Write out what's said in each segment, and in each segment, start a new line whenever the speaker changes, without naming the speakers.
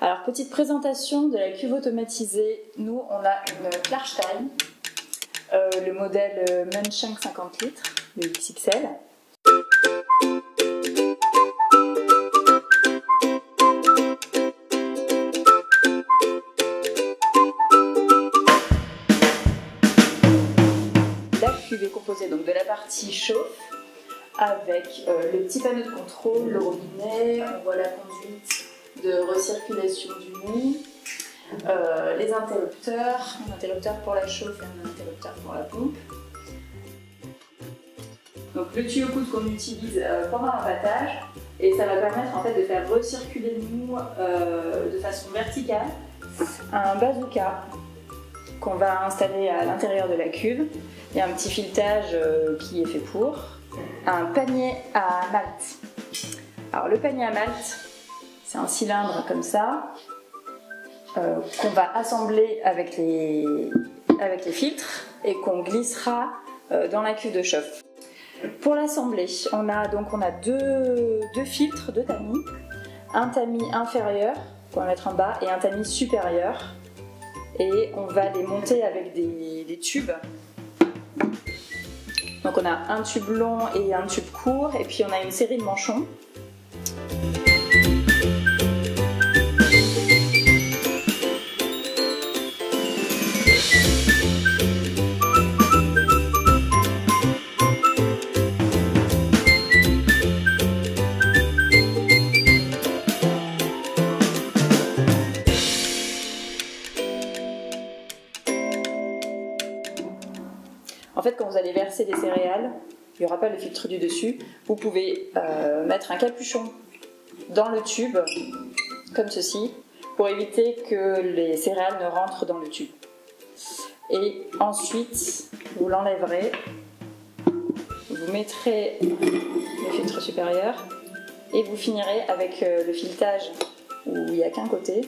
Alors, petite présentation de la cuve automatisée. Nous, on a une Klarstein, le modèle Muncheng 50 litres, le XXL. La cuve est composée donc de la partie chauffe, avec le petit panneau de contrôle, le robinet, on voit la conduite de recirculation du mou, les interrupteurs, un interrupteur pour la chauffe et un interrupteur pour la pompe. Donc le tuyau coude qu'on utilise pendant l'empâtage, et ça va permettre en fait de faire recirculer le mou de façon verticale. Un bazooka qu'on va installer à l'intérieur de la cuve. Il y a un petit filetage qui est fait pour. Un panier à malt. Alors le panier à malt, c'est un cylindre comme ça qu'on va assembler avec les filtres et qu'on glissera dans la cuve de chauffe. Pour l'assembler, on a deux filtres, deux tamis. Un tamis inférieur qu'on va mettre en bas et un tamis supérieur. Et on va les monter avec des tubes. Donc on a un tube long et un tube court, et puis on a une série de manchons. En fait, quand vous allez verser les céréales, il n'y aura pas le filtre du dessus. Vous pouvez mettre un capuchon dans le tube, comme ceci, pour éviter que les céréales ne rentrent dans le tube. Et ensuite, vous l'enlèverez, vous mettrez le filtre supérieur et vous finirez avec le filetage où il n'y a qu'un côté.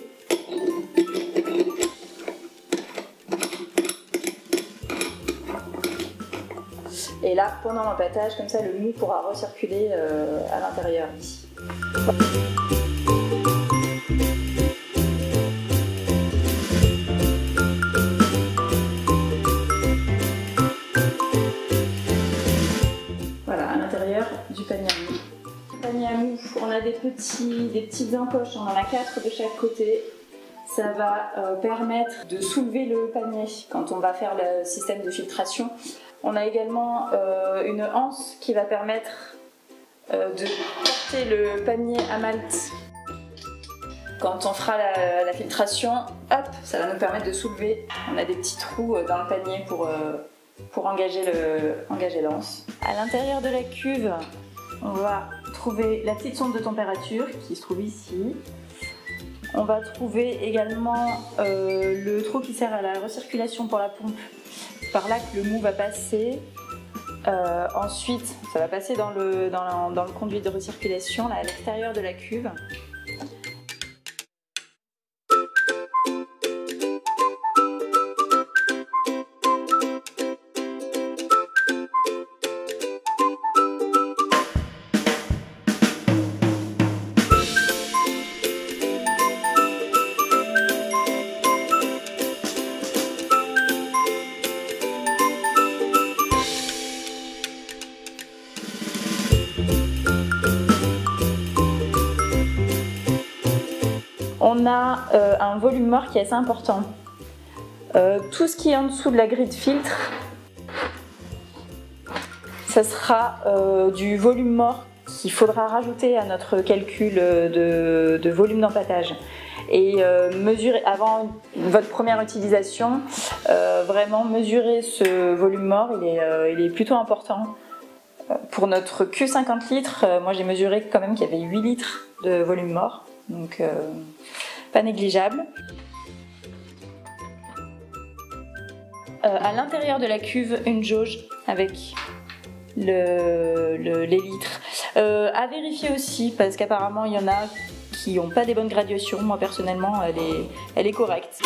Et là, pendant l'empâtage, comme ça, le mou pourra recirculer à l'intérieur ici. Voilà, à l'intérieur du panier à mou. Le panier à mou, on a des petites encoches, on en a 4 de chaque côté. Ça va permettre de soulever le panier quand on va faire le système de filtration. On a également une anse qui va permettre de porter le panier à malt. Quand on fera la filtration, hop, ça va nous permettre de soulever. On a des petits trous dans le panier pour engager l'anse. À l'intérieur de la cuve, on va trouver la petite sonde de température qui se trouve ici. On va trouver également le trou qui sert à la recirculation pour la pompe. C'est par là que le mou va passer. Ensuite, ça va passer dans le conduit de recirculation là, à l'extérieur de la cuve. On a un volume mort qui est assez important. Tout ce qui est en dessous de la grille de filtre, ça sera du volume mort qu'il faudra rajouter à notre calcul de volume d'empâtage. Et mesurer, avant votre première utilisation, vraiment mesurer ce volume mort, il est plutôt important. Pour notre Q50 litres, moi j'ai mesuré quand même qu'il y avait 8 litres de volume mort, donc pas négligeable. À l'intérieur de la cuve, une jauge avec les litres. À vérifier aussi, parce qu'apparemment il y en a qui n'ont pas des bonnes graduations. Moi personnellement, elle est correcte.